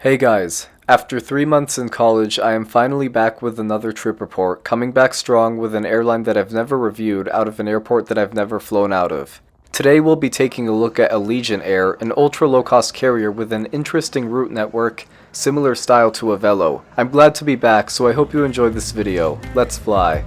Hey guys, after 3 months in college, I am finally back with another trip report, coming back strong with an airline that I've never reviewed out of an airport that I've never flown out of. Today we'll be taking a look at Allegiant Air, an ultra low-cost carrier with an interesting route network, similar style to a Velo. I'm glad to be back, so I hope you enjoyed this video. Let's fly.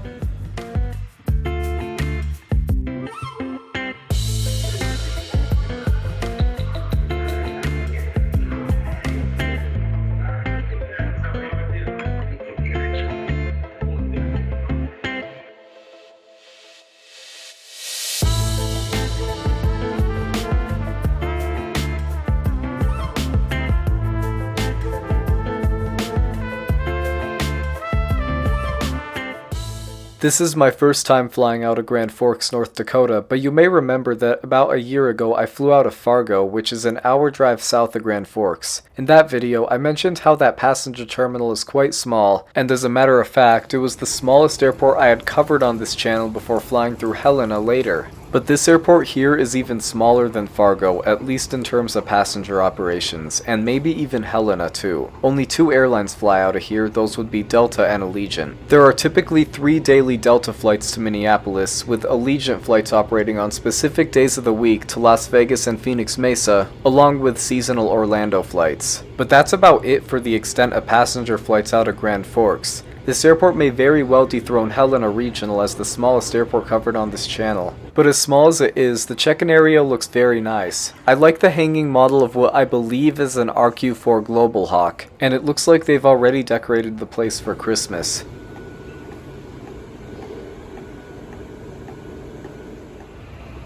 This is my first time flying out of Grand Forks, North Dakota, but you may remember that about a year ago I flew out of Fargo, which is an hour drive south of Grand Forks. In that video, I mentioned how that passenger terminal is quite small, and as a matter of fact, it was the smallest airport I had covered on this channel before flying through Helena later. But this airport here is even smaller than Fargo, at least in terms of passenger operations, and maybe even Helena too. Only 2 airlines fly out of here, those would be Delta and Allegiant. There are typically 3 daily Delta flights to Minneapolis, with Allegiant flights operating on specific days of the week to Las Vegas and Phoenix Mesa, along with seasonal Orlando flights. But that's about it for the extent of passenger flights out of Grand Forks. This airport may very well dethrone Helena Regional as the smallest airport covered on this channel. But as small as it is, the check-in area looks very nice. I like the hanging model of what I believe is an RQ-4 Global Hawk, and it looks like they've already decorated the place for Christmas.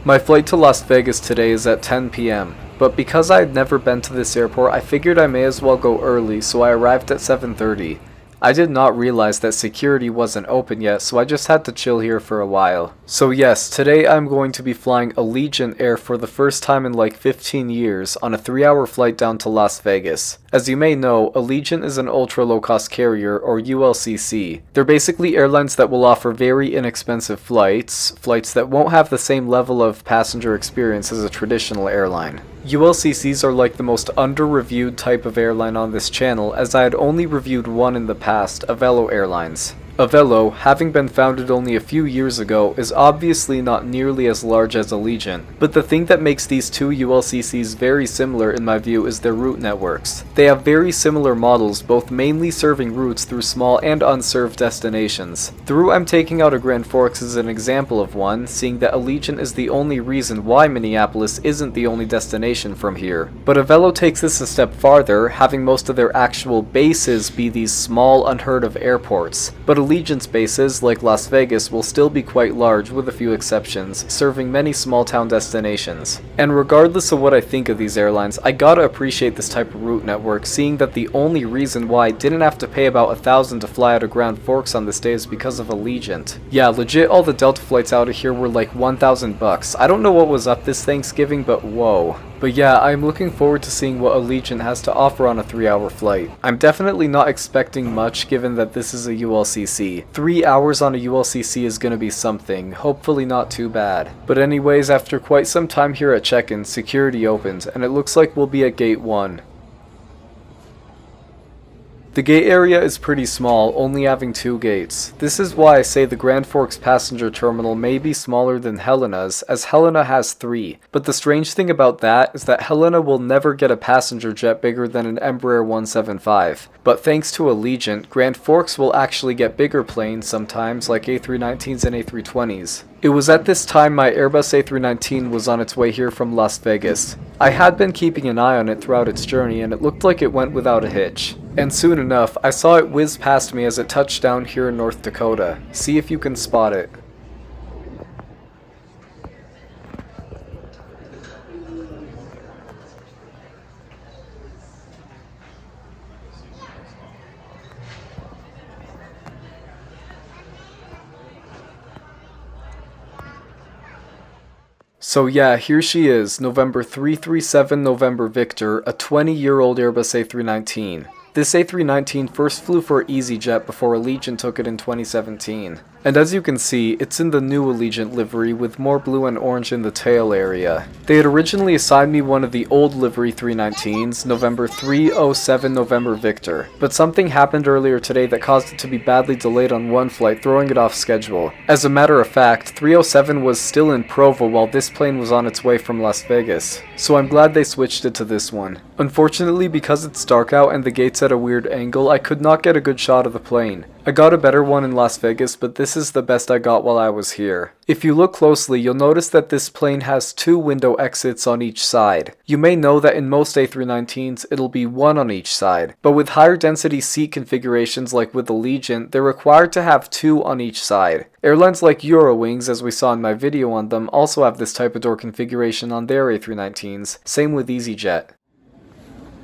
My flight to Las Vegas today is at 10 p.m. But because I had never been to this airport, I figured I may as well go early, so I arrived at 7:30. I did not realize that security wasn't open yet, so I just had to chill here for a while. So yes, today I'm going to be flying Allegiant Air for the first time in like 15 years on a 3-hour flight down to Las Vegas. As you may know, Allegiant is an ultra low-cost carrier, or ULCC. They're basically airlines that will offer very inexpensive flights that won't have the same level of passenger experience as a traditional airline. ULCCs are like the most under-reviewed type of airline on this channel, as I had only reviewed one in the past, Avelo Airlines. Avelo, having been founded only a few years ago, is obviously not nearly as large as Allegiant, but the thing that makes these two ULCCs very similar in my view is their route networks. They have very similar models, both mainly serving routes through small and unserved destinations. The route I'm taking out of Grand Forks is an example of one, seeing that Allegiant is the only reason why Minneapolis isn't the only destination from here. But Avelo takes this a step farther, having most of their actual bases be these small, unheard of airports. But Allegiant's bases, like Las Vegas, will still be quite large with a few exceptions, serving many small town destinations. And regardless of what I think of these airlines, I gotta appreciate this type of route network, seeing that the only reason why I didn't have to pay about $1,000 to fly out of Grand Forks on this day is because of Allegiant. Yeah, legit all the Delta flights out of here were like $1,000. I don't know what was up this Thanksgiving, but whoa. But yeah, I'm looking forward to seeing what Allegiant has to offer on a 3-hour flight. I'm definitely not expecting much given that this is a ULCC. 3 hours on a ULCC is gonna be something, hopefully not too bad. But anyways, after quite some time here at check-in, security opened, and it looks like we'll be at gate 1. The gate area is pretty small, only having 2 gates. This is why I say the Grand Forks passenger terminal may be smaller than Helena's, as Helena has 3. But the strange thing about that is that Helena will never get a passenger jet bigger than an Embraer 175. But thanks to Allegiant, Grand Forks will actually get bigger planes sometimes, like A319s and A320s. It was at this time my Airbus A319 was on its way here from Las Vegas. I had been keeping an eye on it throughout its journey, and it looked like it went without a hitch. And soon enough, I saw it whiz past me as it touched down here in North Dakota. See if you can spot it. So yeah, here she is, November 337 November Victor, a 20-year-old Airbus A319. This A319 first flew for EasyJet before Allegiant took it in 2017. And as you can see, it's in the new Allegiant livery with more blue and orange in the tail area. They had originally assigned me one of the old livery 319s, November 307 November Victor, but something happened earlier today that caused it to be badly delayed on one flight, throwing it off schedule. As a matter of fact, 307 was still in Provo while this plane was on its way from Las Vegas, so I'm glad they switched it to this one. Unfortunately, because it's dark out and the gate's at a weird angle, I could not get a good shot of the plane. I got a better one in Las Vegas, but this is the best I got while I was here. If you look closely, you'll notice that this plane has 2 window exits on each side. You may know that in most A319s, it'll be 1 on each side, but with higher density seat configurations like with Allegiant, they're required to have 2 on each side. Airlines like Eurowings, as we saw in my video on them, also have this type of door configuration on their A319s, same with EasyJet.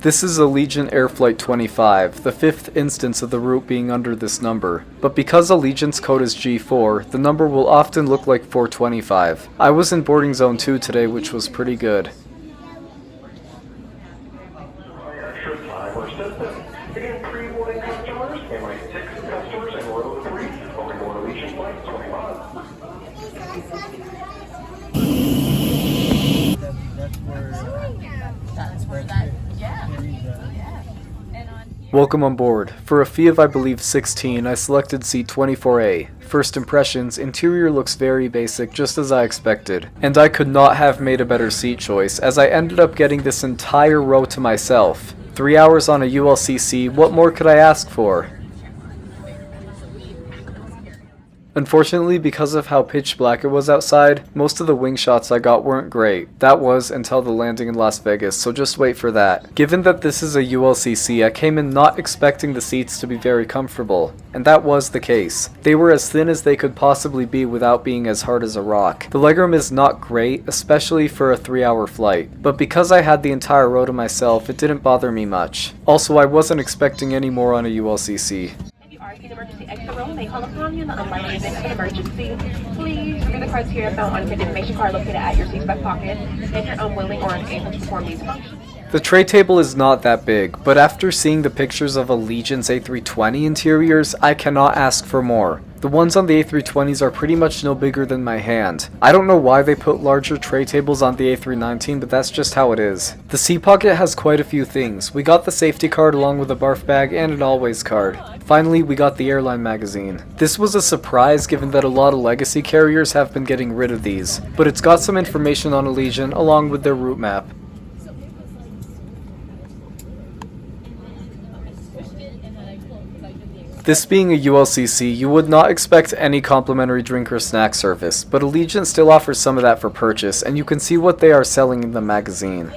This is Allegiant Air Flight 25, the 5th instance of the route being under this number, but because Allegiant's code is G4, the number will often look like 425. I was in boarding zone 2 today, which was pretty good. Welcome on board. For a fee of I believe 16, I selected seat 24A. First impressions, interior looks very basic, just as I expected. And I could not have made a better seat choice, as I ended up getting this entire row to myself. 3 hours on a ULCC, what more could I ask for? Unfortunately, because of how pitch black it was outside, most of the wing shots I got weren't great. That was until the landing in Las Vegas, so just wait for that. Given that this is a ULCC, I came in not expecting the seats to be very comfortable, and that was the case. They were as thin as they could possibly be without being as hard as a rock. The legroom is not great, especially for a 3-hour flight, but because I had the entire row to myself, it didn't bother me much. Also, I wasn't expecting any more on a ULCC. Emergency exit room may call upon you in the unlikely event of an emergency. Please review the criteria found on your information card located at your seatback pocket. If you're unwilling or unable to perform these functions. The tray table is not that big, but after seeing the pictures of Allegiant's A320 interiors, I cannot ask for more. The ones on the A320s are pretty much no bigger than my hand. I don't know why they put larger tray tables on the A319, but that's just how it is. The seat pocket has quite a few things. We got the safety card along with a barf bag and an always card. Finally, we got the Airline magazine. This was a surprise given that a lot of legacy carriers have been getting rid of these, but it's got some information on Allegiant along with their route map. This being a ULCC, you would not expect any complimentary drink or snack service, but Allegiant still offers some of that for purchase, and you can see what they are selling in the magazine.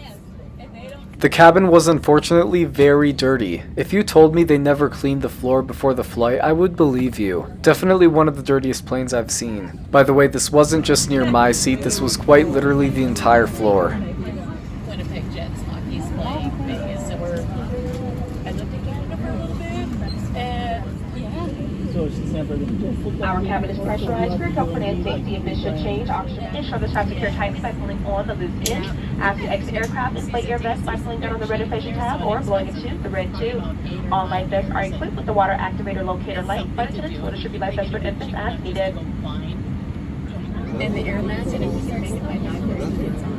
The cabin was unfortunately very dirty. If you told me they never cleaned the floor before the flight, I would believe you. Definitely one of the dirtiest planes I've seen. By the way, this wasn't just near my seat, this was quite literally the entire floor. Our cabin is pressurized for your comfort and safety. If this should change, ensure the straps secure tightly by pulling on the loose end. As you exit aircraft, inflate your vest by pulling down on the red inflation tab or blowing into the red tube. All life vests are equipped with the water activator locator light. Flight attendants will distribute life vests for infants as needed. And the air mask, and if you can make it by 9:30 kids on.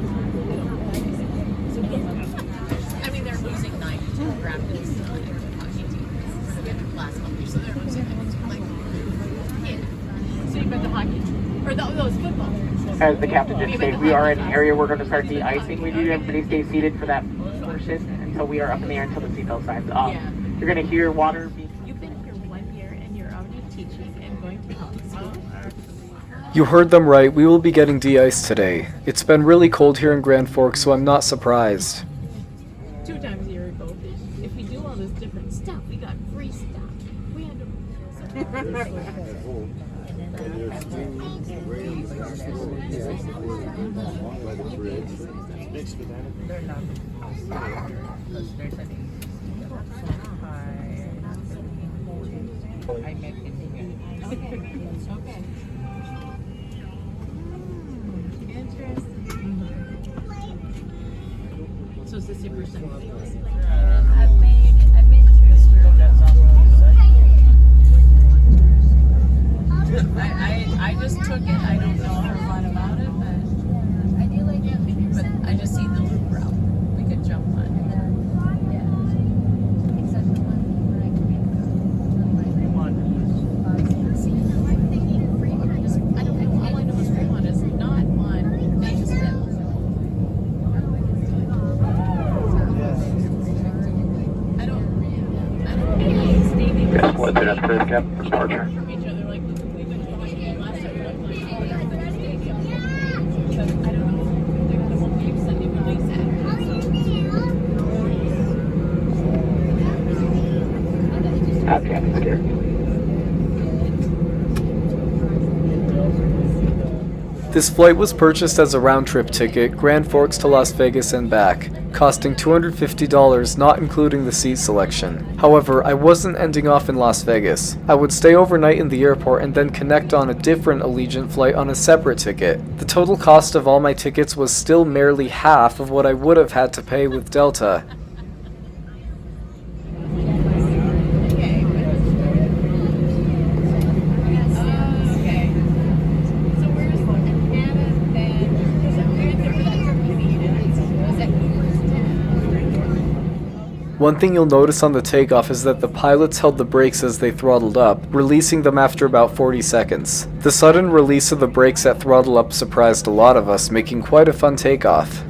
I mean, they're losing 9 to grab this hockey team. Last month, so they're losing the ones who like. So you got the hockey, or those football. As the captain just stated, we are in an area we're going to start de-icing. We need everybody stay seated for that portion until we are up in the air until the seatbelt signs off. Yeah. You're going to hear water being... You've been here 1 year and you're already teaching and going to health school. You heard them right, we will be getting de-iced today. It's been really cold here in Grand Forks, so I'm not surprised. 2 times a year we go fish. If we do all this different stuff, we got free stuff. We had to... So it's the same percent. I've made What's it up for cap for departure? Captain scared. This flight was purchased as a round-trip ticket, Grand Forks to Las Vegas and back, costing $250, not including the seat selection. However, I wasn't ending off in Las Vegas. I would stay overnight in the airport and then connect on a different Allegiant flight on a separate ticket. The total cost of all my tickets was still merely half of what I would have had to pay with Delta. One thing you'll notice on the takeoff is that the pilots held the brakes as they throttled up, releasing them after about 40 seconds. The sudden release of the brakes at throttle up surprised a lot of us, making quite a fun takeoff.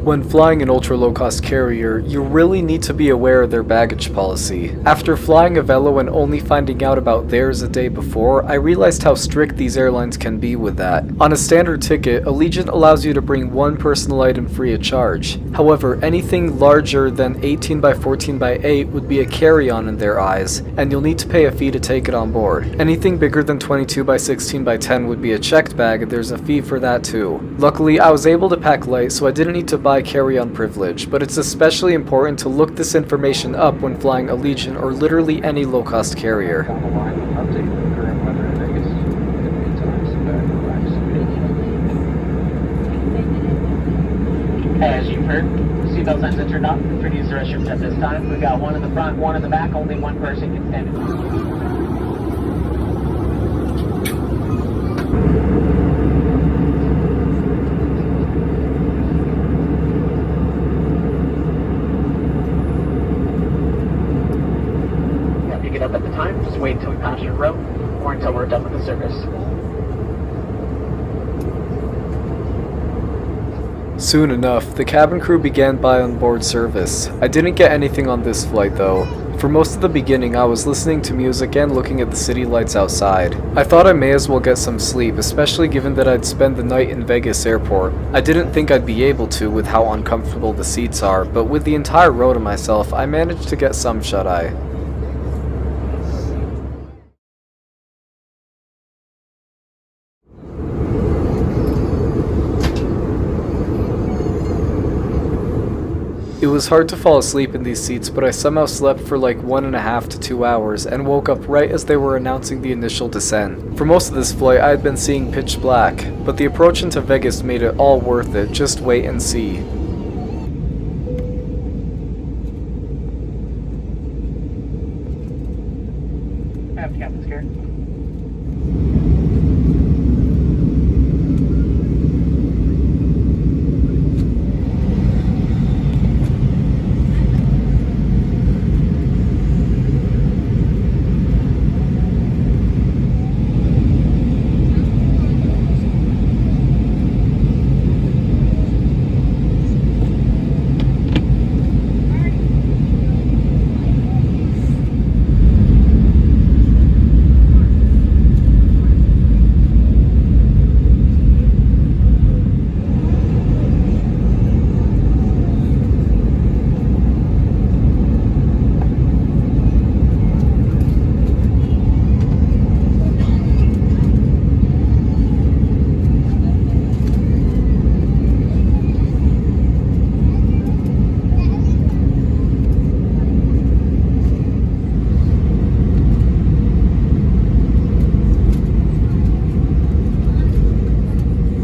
When flying an ultra-low-cost carrier, you really need to be aware of their baggage policy. After flying a Velo and only finding out about theirs a day before, I realized how strict these airlines can be with that. On a standard ticket, Allegiant allows you to bring one personal item free of charge. However, anything larger than 18 by 14 by 8 would be a carry-on in their eyes, and you'll need to pay a fee to take it on board. Anything bigger than 22 by 16 by 10 would be a checked bag, and there's a fee for that too. Luckily, I was able to pack light, so I didn't need to buy carry-on privilege, but it's especially important to look this information up when flying Allegiant or literally any low-cost carrier. As seatbelt signs are turned off. Please use the restrooms at this time. We've got one in the front, one in the back. Only one person can stand in. Pick it up at the time. Just wait until we pass your row or until we're done with the service. Soon enough, the cabin crew began by onboard service. I didn't get anything on this flight though. For most of the beginning, I was listening to music and looking at the city lights outside. I thought I may as well get some sleep, especially given that I'd spend the night in Vegas airport. I didn't think I'd be able to with how uncomfortable the seats are, but with the entire row to myself, I managed to get some shut-eye. It was hard to fall asleep in these seats, but I somehow slept for like 1.5 to 2 hours and woke up right as they were announcing the initial descent. For most of this flight, I had been seeing pitch black, but the approach into Vegas made it all worth it. Just wait and see. I have captain's care.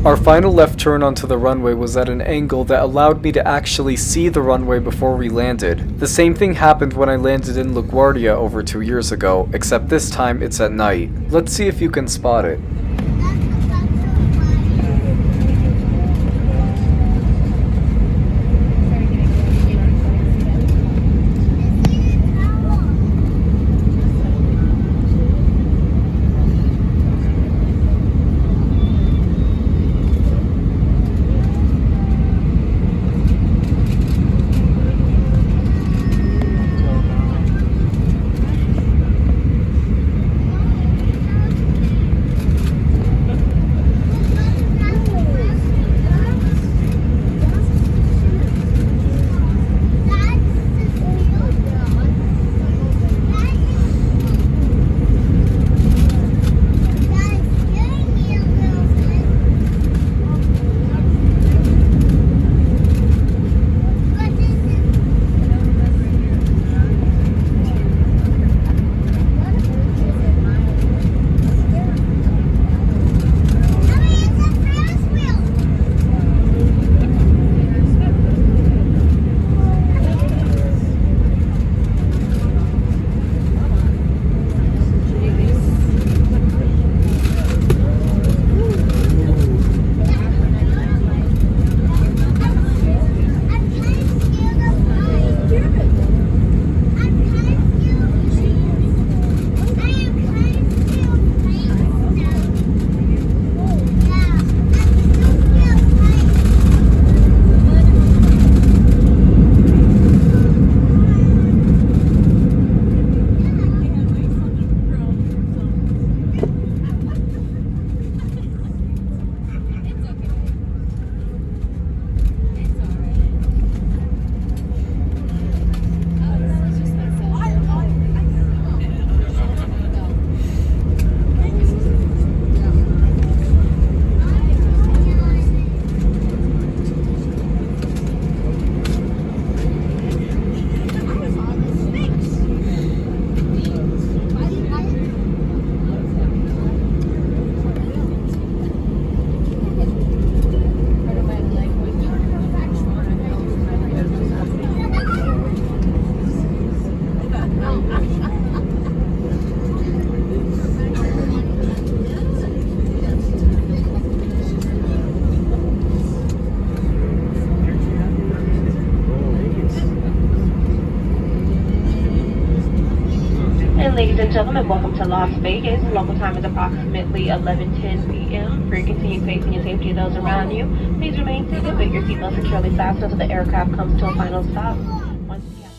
Our final left turn onto the runway was at an angle that allowed me to actually see the runway before we landed. The same thing happened when I landed in LaGuardia over 2 years ago, except this time it's at night. Let's see if you can spot it. and gentlemen, welcome to Las Vegas. Local time is approximately 11:10 p.m. For your continued safety and safety of those around you, please remain seated with your seatbelt securely fastened until the aircraft comes to a final stop.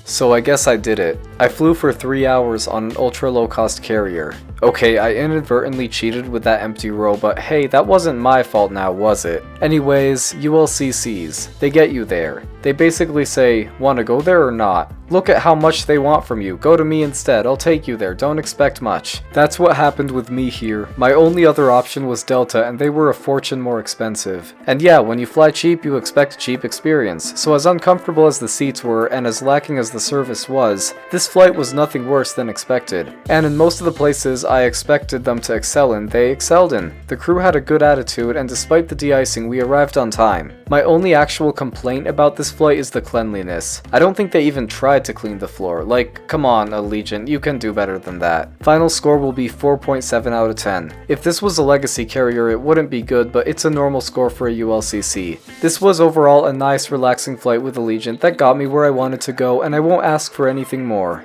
So I guess I did it. I flew for 3 hours on an ultra low cost carrier. Okay, I inadvertently cheated with that empty row, but hey, that wasn't my fault now, was it? Anyways, ULCCs, they get you there. They basically say, wanna go there or not? Look at how much they want from you, go to me instead, I'll take you there, don't expect much. That's what happened with me here. My only other option was Delta, and they were a fortune more expensive. And yeah, when you fly cheap, you expect a cheap experience. So as uncomfortable as the seats were, and as lacking as the service was, this flight was nothing worse than expected. And in most of the places I expected them to excel in, they excelled in. The crew had a good attitude, and despite the de-icing, we arrived on time. My only actual complaint about this flight is the cleanliness. I don't think they even tried to clean the floor. Like, come on, Allegiant, you can do better than that. Final score will be 4.7 out of 10. If this was a legacy carrier, it wouldn't be good, but it's a normal score for a ULCC. This was overall a nice, relaxing flight with Allegiant that got me where I wanted to go, and I won't ask for anything more.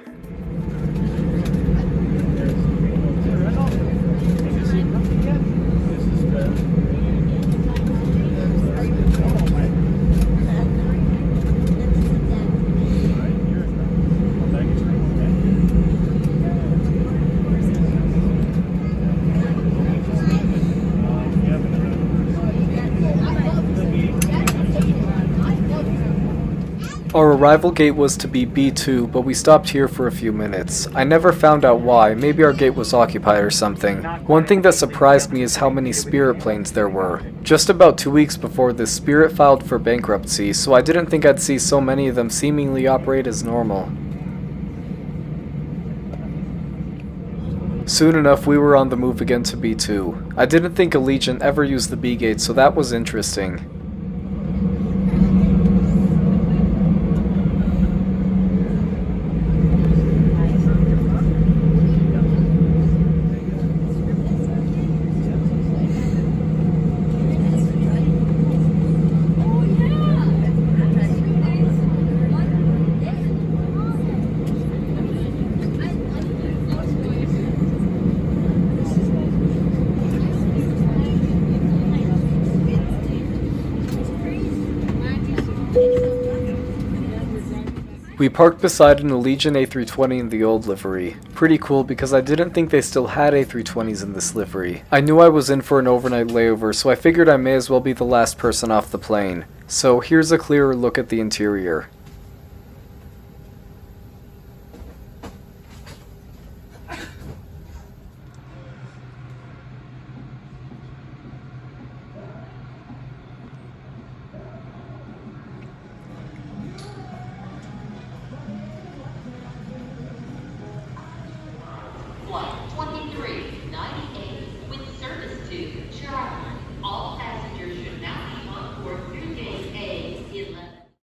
Our arrival gate was to be B2, but we stopped here for a few minutes. I never found out why, maybe our gate was occupied or something. One thing that surprised me is how many Spirit planes there were. Just about 2 weeks before this, Spirit filed for bankruptcy, so I didn't think I'd see so many of them seemingly operate as normal. Soon enough, we were on the move again to B2. I didn't think Allegiant ever used the B gate, so that was interesting. We parked beside an Allegiant A320 in the old livery. Pretty cool because I didn't think they still had A320s in this livery. I knew I was in for an overnight layover, so I figured I may as well be the last person off the plane. So here's a clearer look at the interior.